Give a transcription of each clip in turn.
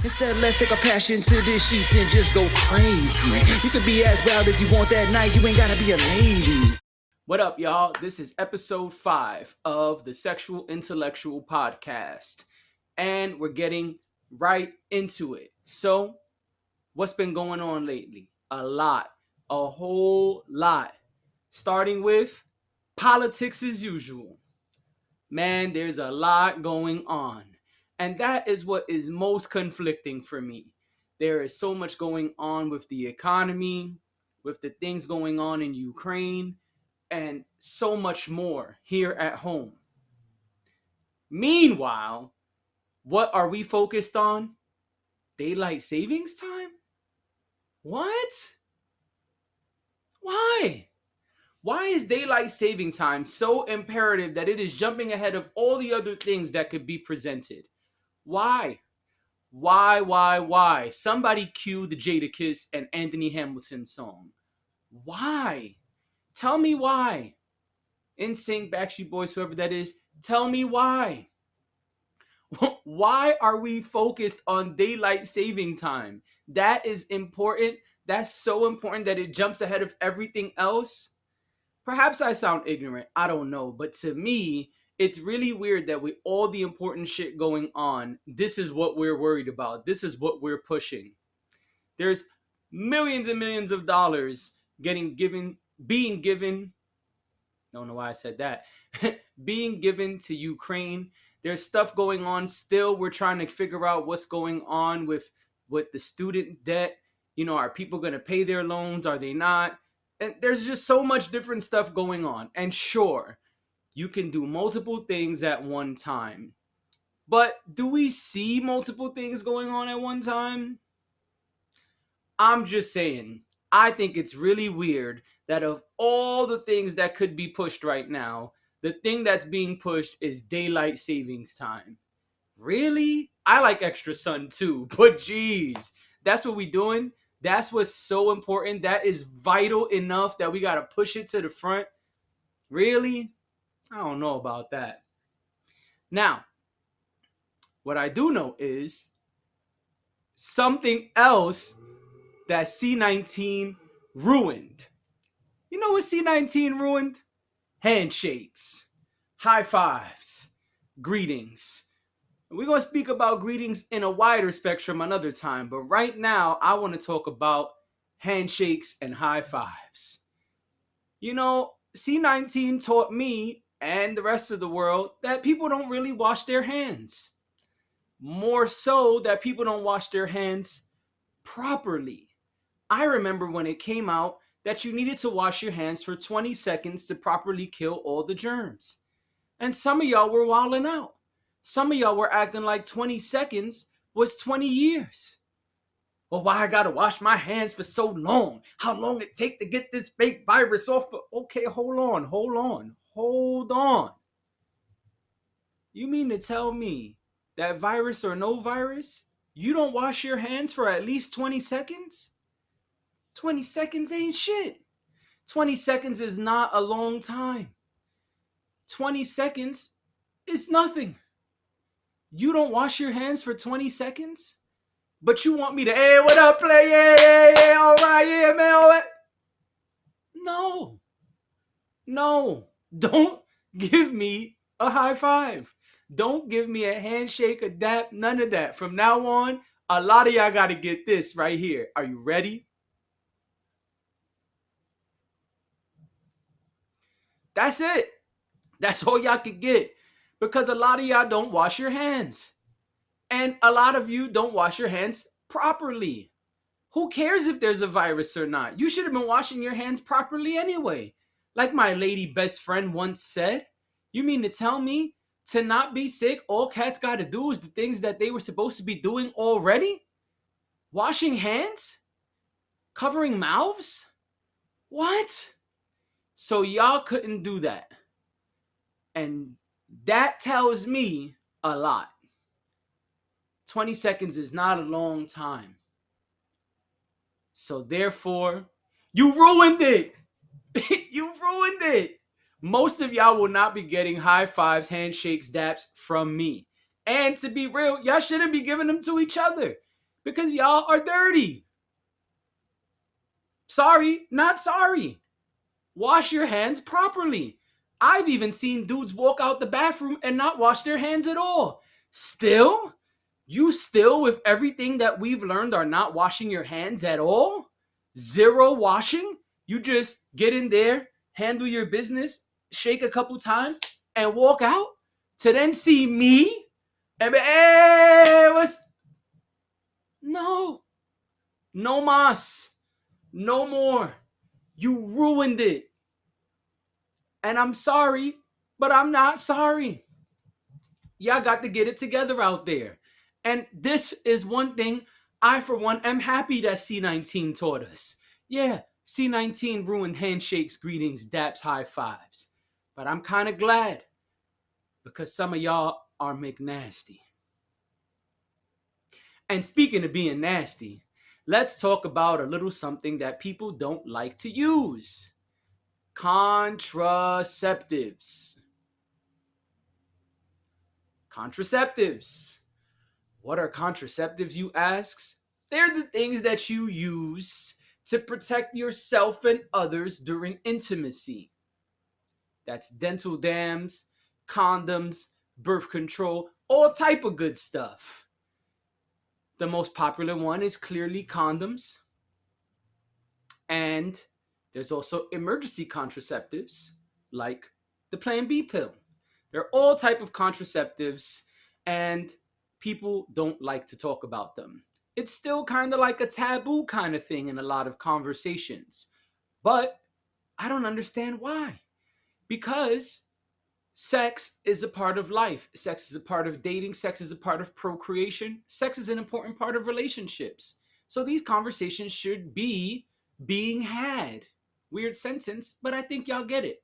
Instead, let's take a passion to the sheets and just go crazy. You can be as wild as you want that night. You ain't gotta be a lady. What up, y'all? This is episode 5 of the Sexual Intellectual Podcast. And we're getting right into it. So, what's been going on lately? A lot. A whole lot. Starting with politics as usual. Man, there's a lot going on. And that is what is most conflicting for me. There is so much going on with the economy, with the things going on in Ukraine, and so much more here at home. Meanwhile, what are we focused on? Daylight savings time? What? Why? Why is daylight saving time so imperative that it is jumping ahead of all the other things that could be presented? Why? Why? Somebody cue the Jadakiss and Anthony Hamilton song. Why? Tell me why. NSYNC, Backstreet Boys, whoever that is, tell me why. Why are we focused on daylight saving time? That is important. That's so important that it jumps ahead of everything else. Perhaps I sound ignorant. I don't know. But to me, it's really weird that with all the important shit going on, this is what we're worried about. This is what we're pushing. There's millions and millions of dollars being given. Don't know why I said that. Being given to Ukraine. There's stuff going on still. We're trying to figure out what's going on with the student debt. You know, are people going to pay their loans? Are they not? And there's just so much different stuff going on. And sure, you can do multiple things at one time. But do we see multiple things going on at one time? I'm just saying, I think it's really weird that of all the things that could be pushed right now, the thing that's being pushed is daylight savings time. Really? I like extra sun too, but geez, that's what we doing? That's what's so important. That is vital enough that we got to push it to the front. Really? I don't know about that. Now, what I do know is something else that C19 ruined. You know what C19 ruined? Handshakes, high fives, greetings. We're going to speak about greetings in a wider spectrum another time, but right now I want to talk about handshakes and high fives. You know, C19 taught me and the rest of the world that people don't really wash their hands. More so that people don't wash their hands properly. I remember when it came out that you needed to wash your hands for 20 seconds to properly kill all the germs. And some of y'all were wilding out. Some of y'all were acting like 20 seconds was 20 years. Well, why I gotta wash my hands for so long? How long it take to get this fake virus off? Okay, hold on. You mean to tell me that virus or no virus, you don't wash your hands for at least 20 seconds? 20 seconds ain't shit. 20 seconds is not a long time. 20 seconds is nothing. You don't wash your hands for 20 seconds? But you want me to, hey, what up, play? Yeah, all right, yeah, man, all right. No, don't give me a high five. Don't give me a handshake, a dap, none of that. From now on, a lot of y'all got to get this right here. Are you ready? That's it. That's all y'all can get. Because a lot of y'all don't wash your hands. And a lot of you don't wash your hands properly. Who cares if there's a virus or not? You should have been washing your hands properly anyway. Like my lady best friend once said, you mean to tell me to not be sick, all cats got to do is the things that they were supposed to be doing already? Washing hands? Covering mouths? What? So y'all couldn't do that. And that tells me a lot. 20 seconds is not a long time. So therefore, you ruined it. You ruined it. Most of y'all will not be getting high fives, handshakes, daps from me. And to be real, y'all shouldn't be giving them to each other because y'all are dirty. Sorry, not sorry. Wash your hands properly. I've even seen dudes walk out the bathroom and not wash their hands at all. Still, you still, with everything that we've learned, are not washing your hands at all? Zero washing? You just get in there, handle your business, shake a couple times, and walk out to then see me and be, hey, what's. No. No mas. No more. You ruined it. And I'm sorry, but I'm not sorry. Y'all got to get it together out there. And this is one thing I, for one, am happy that C19 taught us. Yeah, C19 ruined handshakes, greetings, daps, high fives. But I'm kind of glad because some of y'all are McNasty. And speaking of being nasty, let's talk about a little something that people don't like to use. Contraceptives. Contraceptives. What are contraceptives, you ask? They're the things that you use to protect yourself and others during intimacy. That's dental dams, condoms, birth control, all type of good stuff. The most popular one is clearly condoms. And there's also emergency contraceptives like the Plan B pill. They're all type of contraceptives and people don't like to talk about them. It's still kind of like a taboo kind of thing in a lot of conversations. But I don't understand why. Because sex is a part of life. Sex is a part of dating. Sex is a part of procreation. Sex is an important part of relationships. So these conversations should be being had. Weird sentence, but I think y'all get it.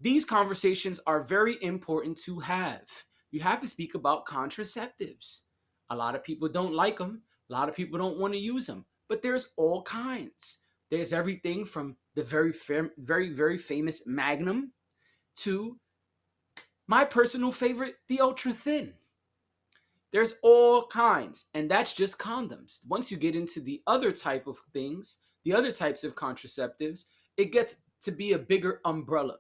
These conversations are very important to have. You have to speak about contraceptives. A lot of people don't like them. A lot of people don't want to use them. But there's all kinds. There's everything from the very famous Magnum to my personal favorite, the ultra thin. There's all kinds, and that's just condoms. Once you get into the other type of things, the other types of contraceptives, it gets to be a bigger umbrella,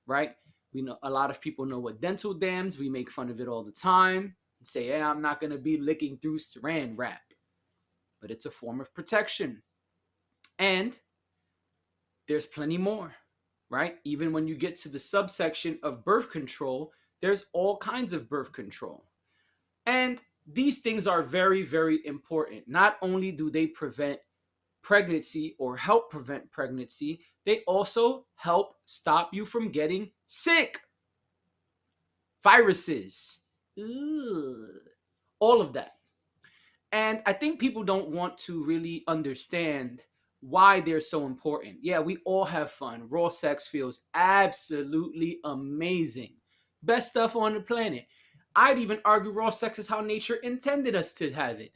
right? We know a lot of people know what dental dams. We make fun of it all the time and say, "Hey, I'm not going to be licking through saran wrap," but it's a form of protection. And there's plenty more, right? Even when you get to the subsection of birth control, there's all kinds of birth control. And these things are very, very important. Not only do they prevent pregnancy or help prevent pregnancy, they also help stop you from getting sick. Viruses, all of that. And I think people don't want to really understand why they're so important. Yeah, we all have fun. Raw sex feels absolutely amazing. Best stuff on the planet. I'd even argue raw sex is how nature intended us to have it.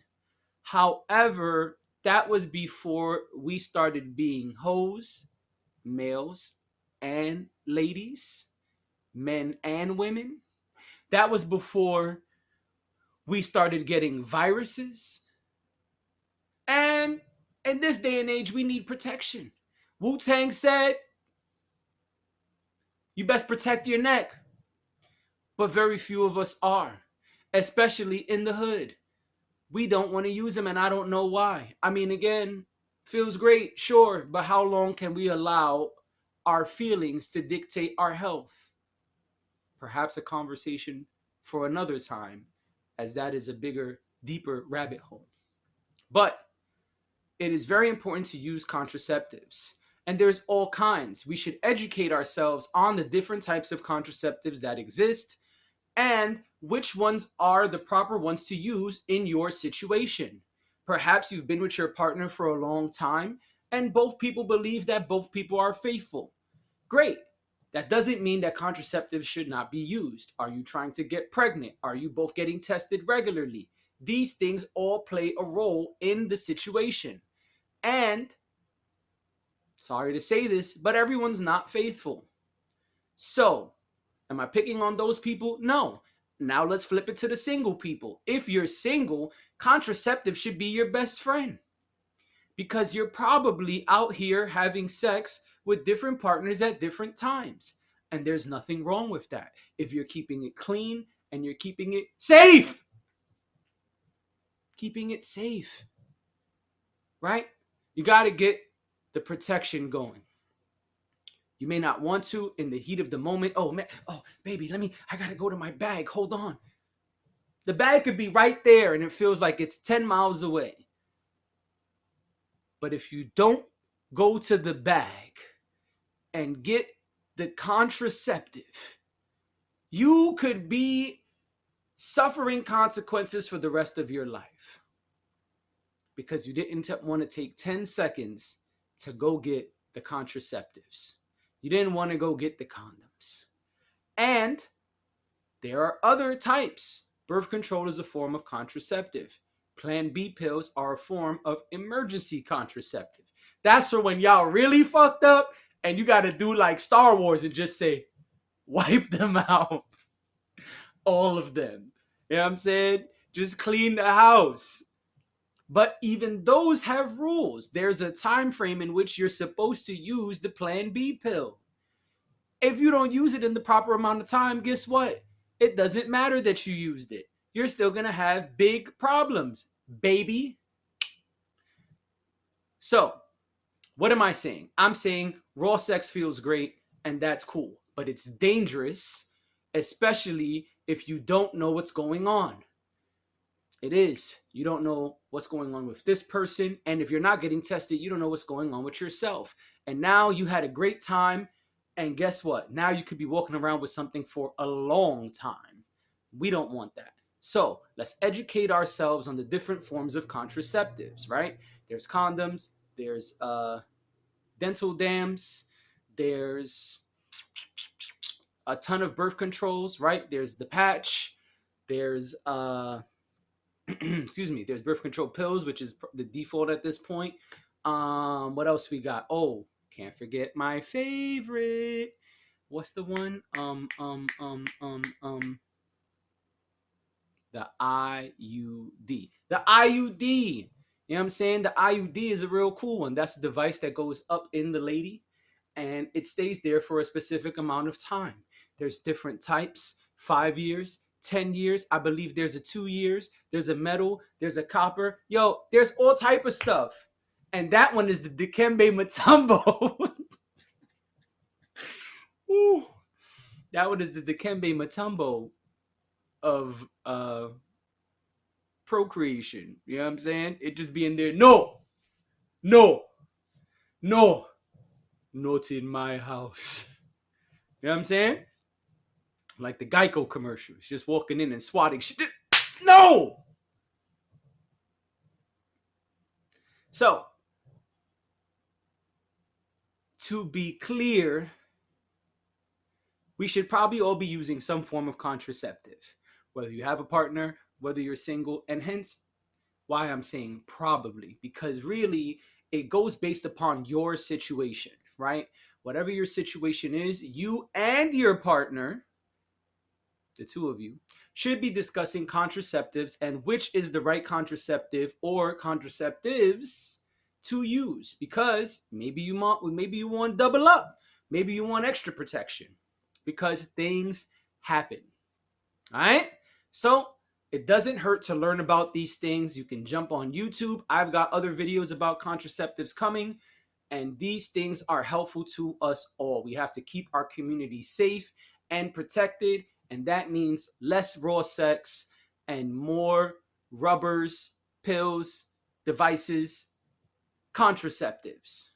However, that was before we started being hoes, males and ladies, men and women. That was before we started getting viruses. And in this day and age, we need protection. Wu-Tang said, you best protect your neck. But very few of us are, especially in the hood. We don't want to use them, and I don't know why. I mean, again, feels great, sure, but how long can we allow our feelings to dictate our health? Perhaps a conversation for another time, as that is a bigger, deeper rabbit hole. But it is very important to use contraceptives. And there's all kinds. We should educate ourselves on the different types of contraceptives that exist and which ones are the proper ones to use in your situation. Perhaps you've been with your partner for a long time and both people believe that both people are faithful. Great. That doesn't mean that contraceptives should not be used. Are you trying to get pregnant? Are you both getting tested regularly? These things all play a role in the situation. And, sorry to say this, but everyone's not faithful. So, am I picking on those people? No. Now let's flip it to the single people. If you're single, contraceptive should be your best friend because you're probably out here having sex with different partners at different times. And there's nothing wrong with that if you're keeping it clean and you're keeping it safe. Keeping it safe, right? You got to get the protection going. You may not want to in the heat of the moment. Oh, man. Oh, baby, I got to go to my bag. Hold on. The bag could be right there and it feels like it's 10 miles away. But if you don't go to the bag and get the contraceptive, you could be suffering consequences for the rest of your life because you didn't want to take 10 seconds to go get the contraceptives. You didn't want to go get the condoms. And there are other types. Birth control is a form of contraceptive. Plan B pills are a form of emergency contraceptive. That's for when y'all really fucked up and you got to do like Star Wars and just say, wipe them out. All of them. You know what I'm saying? Just clean the house. But even those have rules. There's a time frame in which you're supposed to use the Plan B pill. If you don't use it in the proper amount of time, guess what? It doesn't matter that you used it. You're still going to have big problems, baby. So, what am I saying? I'm saying raw sex feels great and that's cool, but it's dangerous, especially if you don't know what's going on. It is. You don't know what's going on with this person. And if you're not getting tested, you don't know what's going on with yourself. And now you had a great time. And guess what? Now you could be walking around with something for a long time. We don't want that. So let's educate ourselves on the different forms of contraceptives, right? There's condoms. There's dental dams. There's a ton of birth controls, right? There's the patch. There's excuse me, there's birth control pills, which is the default at this point. What else we got? Oh, can't forget my favorite. What's the one? The IUD. The IUD. You know what I'm saying? The IUD is a real cool one. That's a device that goes up in the lady and it stays there for a specific amount of time. There's different types, 5 years, 10 years. I believe there's a 2 years. There's a metal. There's a copper. Yo, there's all type of stuff. And that one is the Dikembe Mutombo. Ooh. That one is the Dikembe Mutombo of procreation. You know what I'm saying? It just be in there. No. Not in my house. You know what I'm saying? Like the Geico commercials. Just walking in and swatting shit. No! So, to be clear, we should probably all be using some form of contraceptive. Whether you have a partner, whether you're single, and hence why I'm saying probably. Because really, it goes based upon your situation, right? Whatever your situation is, you and your partner, the two of you, should be discussing contraceptives and which is the right contraceptive or contraceptives to use. Because maybe you want double up. Maybe you want extra protection. Because things happen. All right? So it doesn't hurt to learn about these things. You can jump on YouTube. I've got other videos about contraceptives coming. And these things are helpful to us all. We have to keep our community safe and protected. And that means less raw sex and more rubbers, pills, devices, contraceptives.